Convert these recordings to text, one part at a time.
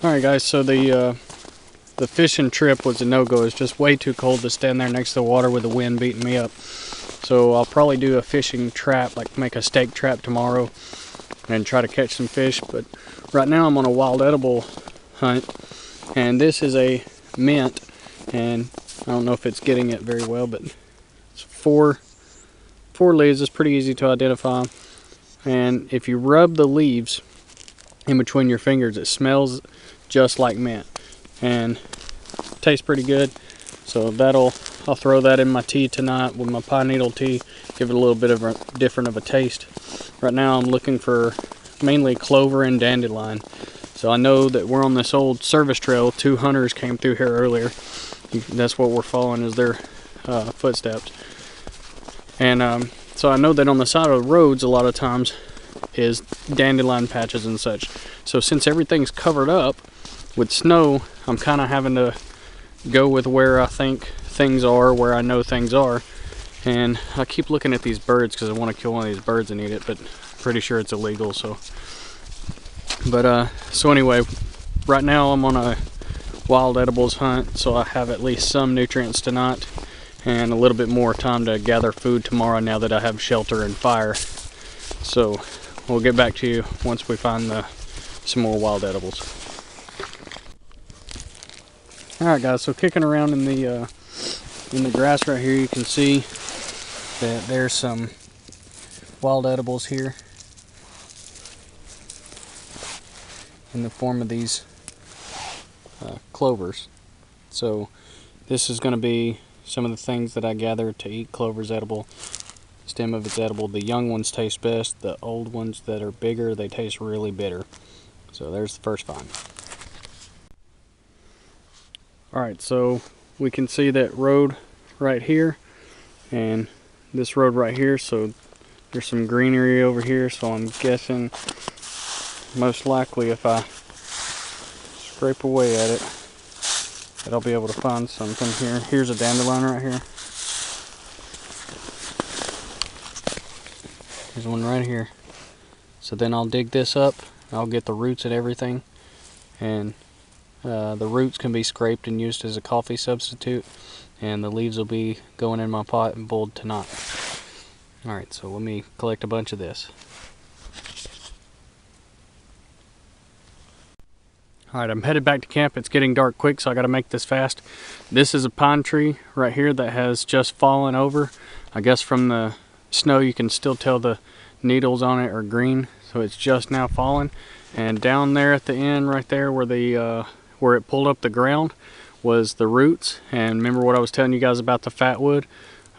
Alright guys, so the fishing trip was a no-go. It's just way too cold to stand there next to the water with the wind beating me up. So I'll probably do a fishing trap, like make a stake trap tomorrow and try to catch some fish. But right now I'm on a wild edible hunt, and this is a mint, and I don't know if it's getting it very well, but it's four leaves. It's pretty easy to identify, and if you rub the leaves in between your fingers, it smells just like mint and tastes pretty good. So I'll throw that in my tea tonight with my pine needle tea, give it a little bit of a different of a taste. Right now I'm looking for mainly clover and dandelion. So I know that we're on this old service trail. 2 hunters came through here earlier. That's what we're following, is their footsteps. And so I know that on the side of the roads a lot of times is dandelion patches and such. So since everything's covered up with snow, I'm kind of having to go with where I think things are, where I know things are. And I keep looking at these birds because I want to kill one of these birds and eat it, but I'm pretty sure it's illegal. So anyway, right now I'm on a wild edibles hunt, so I have at least some nutrients tonight and a little bit more time to gather food tomorrow now that I have shelter and fire. So we'll get back to you once we find some more wild edibles. Alright guys, so kicking around in the grass right here, you can see that there's some wild edibles here in the form of these clovers. So this is going to be some of the things that I gather to eat. Clover's edible, stem of it's edible. The young ones taste best. The old ones that are bigger, they taste really bitter. So there's the first find. Alright, so we can see that road right here and this road right here. So there's some greenery over here, so I'm guessing most likely if I scrape away at it that I'll be able to find something here. Here's a dandelion right here. There's one right here. So then I'll dig this up, I'll get the roots and everything, and the roots can be scraped and used as a coffee substitute, and the leaves will be going in my pot and boiled tonight. Alright, so let me collect a bunch of this. Alright, I'm headed back to camp. It's getting dark quick, so I gotta make this fast. This is a pine tree right here that has just fallen over. I guess from the snow you can still tell the needles on it are green, so it's just now fallen. And down there at the end right there where it pulled up the ground was the roots. And remember what I was telling you guys about the fat wood,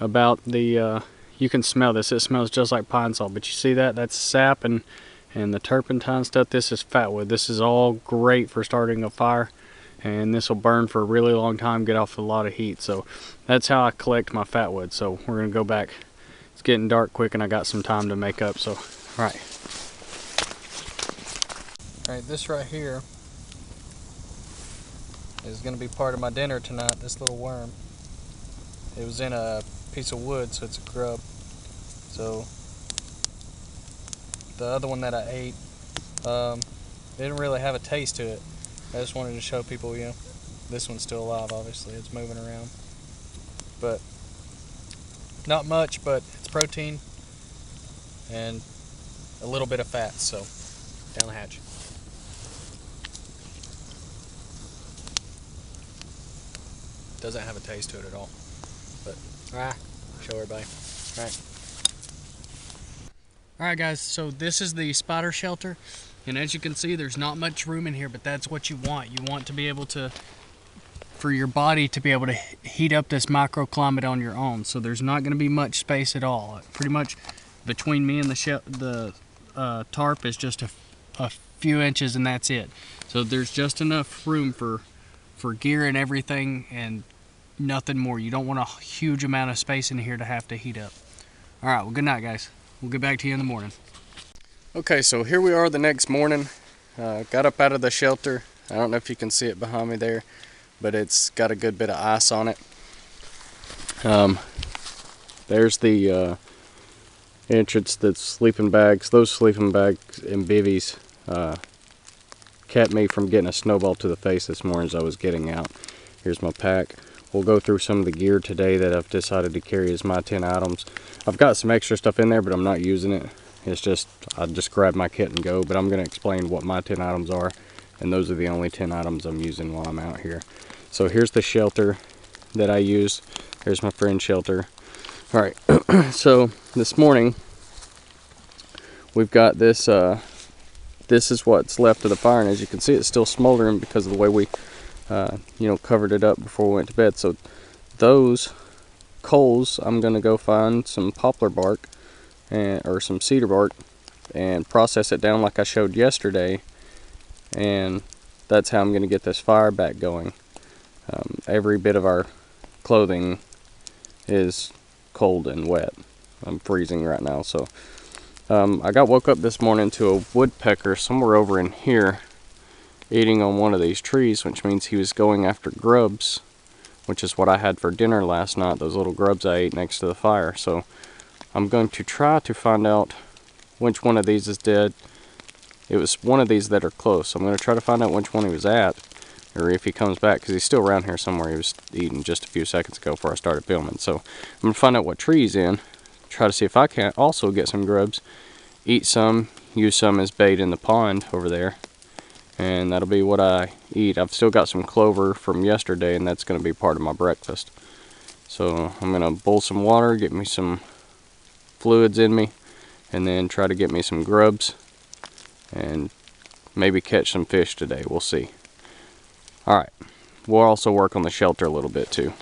about the you can smell this. It smells just like pine salt, but you see that? That's sap and the turpentine stuff. This is fat wood. This is all great for starting a fire, and this will burn for a really long time, get off a lot of heat. So that's how I collect my fat wood. So we're gonna go back. It's getting dark quick and I got some time to make up. So all right, this right here is going to be part of my dinner tonight. This little worm, it was in a piece of wood, so it's a grub. So the other one that I ate didn't really have a taste to it. I just wanted to show people, you know, this one's still alive. Obviously it's moving around, but not much, but it's protein and a little bit of fat. So down the hatch. Doesn't have a taste to it at all, but show everybody. Alright guys, so this is the spider shelter, and as you can see there's not much room in here, but that's what you want. You want to be able to, for your body to be able to heat up this microclimate on your own. So there's not going to be much space at all. Pretty much between me and the tarp is just a few inches, and that's it. So there's just enough room for gear and everything, and nothing more. You don't want a huge amount of space in here to have to heat up. Alright, well, good night guys. We'll get back to you in the morning. Okay, so here we are the next morning. Got up out of the shelter. I don't know if you can see it behind me there, but it's got a good bit of ice on it. There's the entrance, that's sleeping bags. Those sleeping bags and bivvies kept me from getting a snowball to the face this morning as I was getting out. Here's my pack. We'll go through some of the gear today that I've decided to carry as my 10 items. I've got some extra stuff in there, but I'm not using it. It's just, I just grab my kit and go, but I'm gonna explain what my 10 items are, and those are the only 10 items I'm using while I'm out here. So here's the shelter that I use. Here's my friend's shelter. All right, so this morning, we've got this, this is what's left of the fire, and as you can see, it's still smoldering because of the way we covered it up before we went to bed. So those coals, I'm gonna go find some poplar bark or some cedar bark and process it down like I showed yesterday, and that's how I'm gonna get this fire back going. Every bit of our clothing is cold and wet. I'm freezing right now. So I got woke up this morning to a woodpecker somewhere over in here eating on one of these trees, which means he was going after grubs, which is what I had for dinner last night, those little grubs I ate next to the fire. So I'm going to try to find out which one of these is dead. It was one of these that are close, so I'm going to try to find out which one he was at, or if he comes back, because he's still around here somewhere. He was eating just a few seconds ago before I started filming. So I'm going to find out what tree he's in, try to see if I can't also get some grubs, eat some, use some as bait in the pond over there, and that'll be what I eat. I've still got some clover from yesterday, and that's going to be part of my breakfast. So I'm going to boil some water, get me some fluids in me, and then try to get me some grubs and maybe catch some fish today. We'll see. Alright, we'll also work on the shelter a little bit too.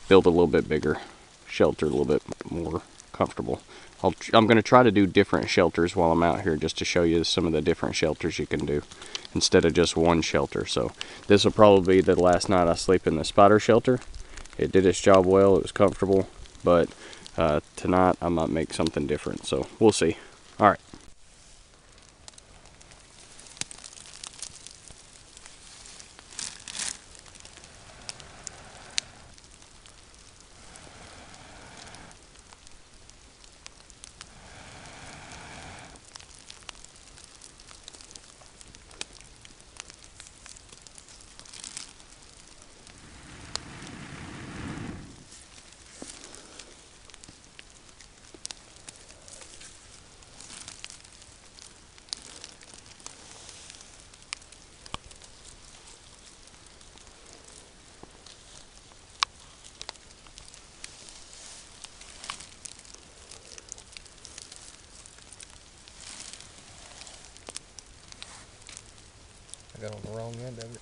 Build a little bit bigger shelter, a little bit more comfortable. I'm going to try to do different shelters while I'm out here, just to show you some of the different shelters you can do instead of just one shelter. So this will probably be the last night I sleep in the spider shelter. It did its job well, it was comfortable, but tonight I might make something different, so we'll see. Alright. I got on the wrong end of it.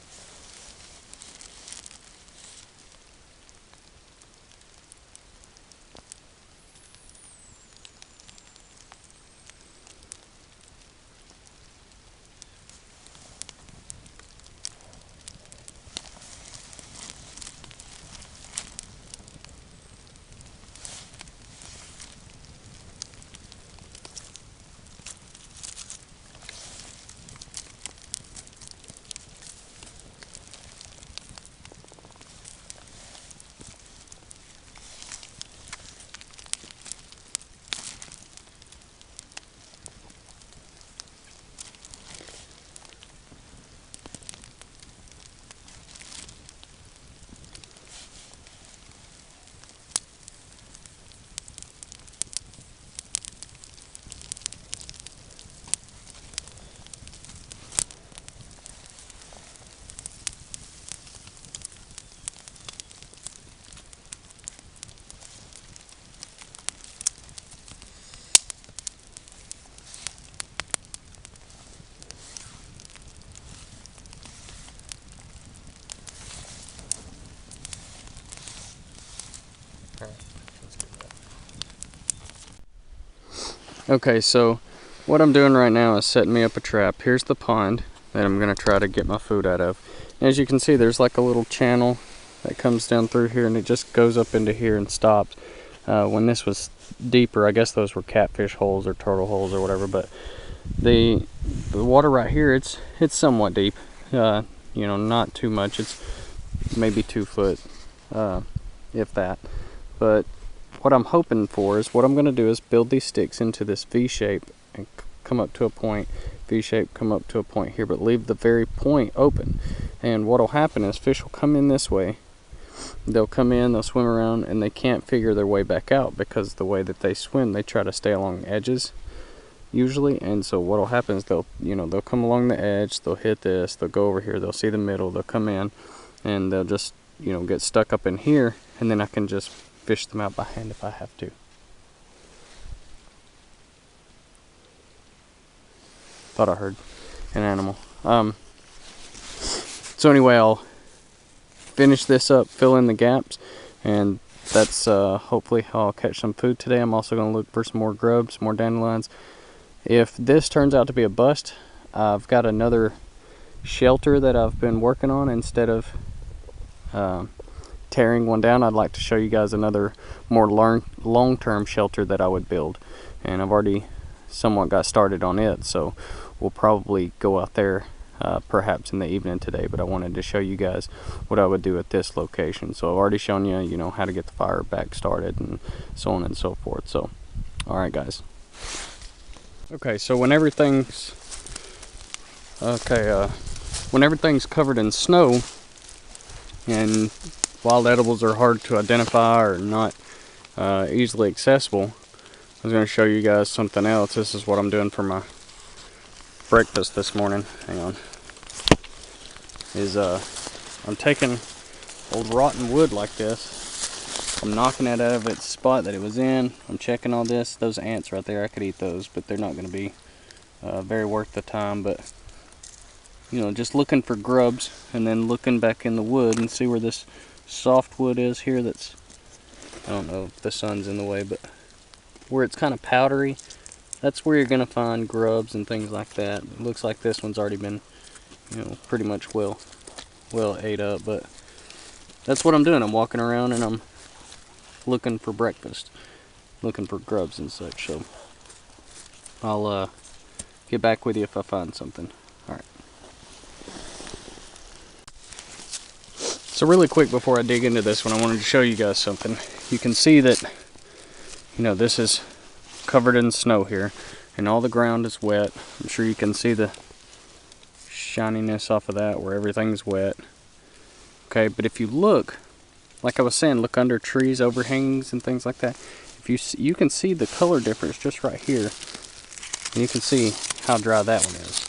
Okay, so what I'm doing right now is setting me up a trap. Here's the pond that I'm going to try to get my food out of. And as you can see, there's like a little channel that comes down through here, and it just goes up into here and stops. When this was deeper, I guess those were catfish holes or turtle holes or whatever, but the water right here, it's somewhat deep. You know, not too much. It's maybe 2 foot, if that. But what I'm hoping for is, what I'm going to do is build these sticks into this V shape and come up to a point V shape, come up to a point here, but leave the very point open. And what'll happen is fish will come in this way. They'll come in, they'll swim around, and they can't figure their way back out because the way that they swim, they try to stay along edges usually. And so what'll happen is they'll come along the edge, they'll hit this, they'll go over here, they'll see the middle, they'll come in, and they'll just get stuck up in here, and then I can just fish them out by hand if I have to. Thought I heard an animal. So anyway, I'll finish this up, fill in the gaps, and that's hopefully how I'll catch some food today. I'm also going to look for some more grubs, more dandelions. If this turns out to be a bust, I've got another shelter that I've been working on. Instead of tearing one down, I'd like to show you guys another more long-term shelter that I would build, and I've already somewhat got started on it, so we'll probably go out there perhaps in the evening today. But I wanted to show you guys what I would do at this location. So I've already shown you how to get the fire back started and so on and so forth. So alright guys. Okay, so when everything's covered in snow and wild edibles are hard to identify or not easily accessible, I was going to show you guys something else. This is what I'm doing for my breakfast this morning. Hang on. I'm taking old rotten wood like this. I'm knocking it out of its spot that it was in. I'm checking all this. Those ants right there, I could eat those, but they're not going to be very worth the time. But just looking for grubs and then looking back in the wood and see where this soft wood is here. That's, I don't know if the sun's in the way, but where it's kind of powdery, that's where you're going to find grubs and things like that. It looks like this one's already been, pretty much well ate up, but that's what I'm doing. I'm walking around and I'm looking for breakfast, looking for grubs and such. So I'll get back with you if I find something. Alright. So really quick before I dig into this one, I wanted to show you guys something. You can see that this is covered in snow here, and all the ground is wet. I'm sure you can see the shininess off of that where everything's wet. Okay, but if you look, like I was saying, look under trees, overhangings, and things like that. If you can see the color difference just right here, and you can see how dry that one is.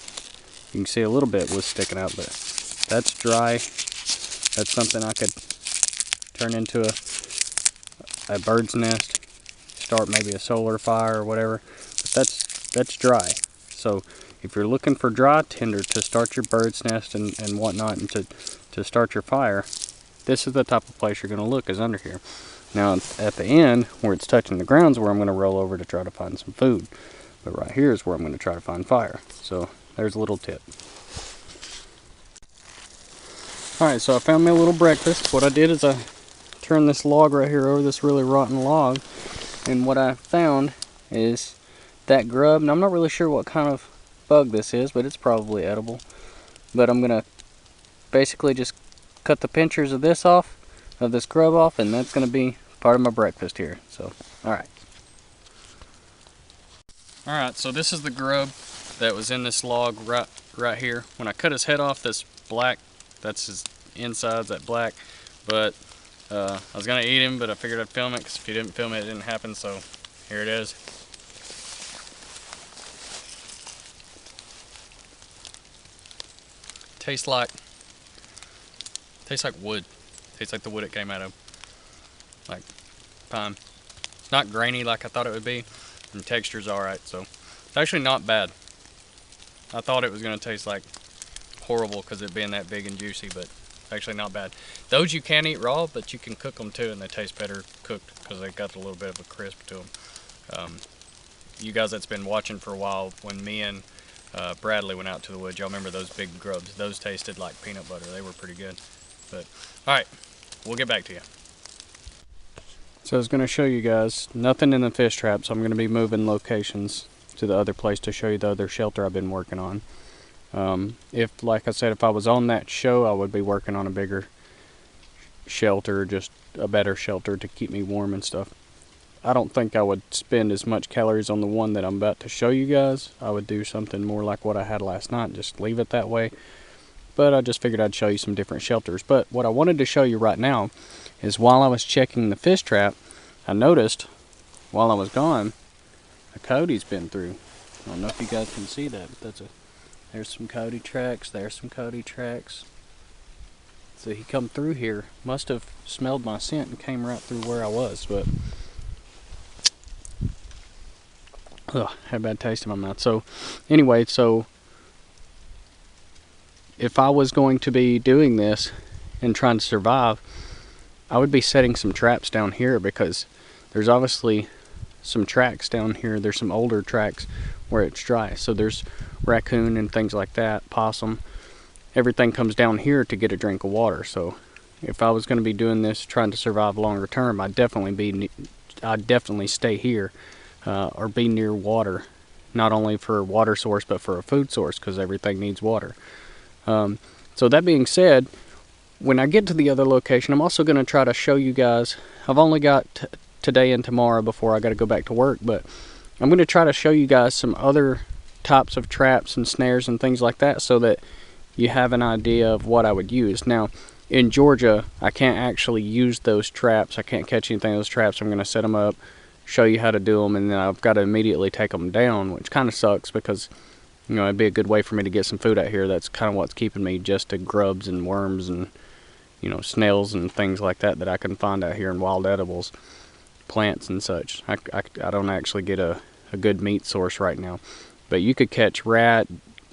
You can see a little bit was sticking out, but that's dry. That's something I could turn into a bird's nest, start maybe a solar fire or whatever. But that's dry. So if you're looking for dry tinder to start your bird's nest and whatnot, and to start your fire, this is the type of place you're going to look, is under here. Now at the end where it's touching the ground is where I'm going to roll over to try to find some food, but right here is where I'm going to try to find fire. So there's a little tip. Alright, so I found me a little breakfast. What I did is I turned this log right here over, this really rotten log, and what I found is that grub. And I'm not really sure what kind of bug this is, but it's probably edible. But I'm gonna basically just cut the pinchers of this off, of this grub off, and that's gonna be part of my breakfast here. So alright, so this is the grub that was in this log right here. When I cut his head off, this black, that's his insides, that black. But I was gonna eat him, but I figured I'd film it, because if you didn't film it, it didn't happen. So here it is. Tastes like wood. Tastes like the wood it came out of, like pine. It's not grainy like I thought it would be, and texture's all right. So it's actually not bad. I thought it was gonna taste like horrible because it being that big and juicy, but actually not bad. Those you can eat raw, but you can cook them too, and they taste better cooked because they got a little bit of a crisp to them. You guys that's been watching for a while, when me and Bradley went out to the woods, y'all remember those big grubs? Those tasted like peanut butter. They were pretty good. But alright, we'll get back to you. So I was going to show you guys nothing in the fish trap, so I'm going to be moving locations to the other place to show you the other shelter I've been working on. If, like I said, if I was on that show, I would be working on a bigger shelter, just a better shelter to keep me warm and stuff. I don't think I would spend as much calories on the one that I'm about to show you guys. I would do something more like what I had last night and just leave it that way. But I just figured I'd show you some different shelters. But what I wanted to show you right now is while I was checking the fish trap, I noticed while I was gone, a coyote's been through. I don't know if you guys can see that, but there's some coyote tracks, there's some coyote tracks. So he come through here, must have smelled my scent and came right through where I was, but had a bad taste in my mouth. So anyway, so if I was going to be doing this and trying to survive, I would be setting some traps down here, because there's obviously some tracks down here. There's some older tracks where it's dry. So there's raccoon and things like that, possum. Everything comes down here to get a drink of water. So if I was going to be doing this, trying to survive longer term, I'd definitely stay here or be near water, not only for a water source but for a food source, because everything needs water. So that being said, when I get to the other location, I'm also going to try to show you guys. I've only got today and tomorrow before I got to go back to work, but I'm going to try to show you guys some other types of traps and snares and things like that, so that you have an idea of what I would use. Now, in Georgia, I can't actually use those traps. I can't catch anything in those traps. I'm going to set them up, show you how to do them, and then I've got to immediately take them down, which kind of sucks, because you know, it'd be a good way for me to get some food out here. That's kind of what's keeping me, just to grubs and worms and, you know, snails and things like that that I can find out here in wild edibles, plants and such. I don't actually get a good meat source right now. But you could catch rat,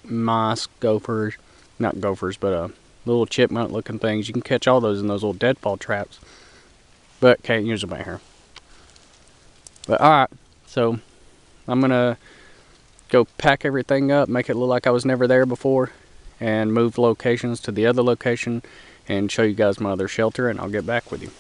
mice, gophers, not gophers, but little chipmunk looking things. You can catch all those in those little deadfall traps, but can't use them out here. But alright, so I'm gonna go pack everything up, make it look like I was never there before, and move locations to the other location and show you guys my other shelter, and I'll get back with you.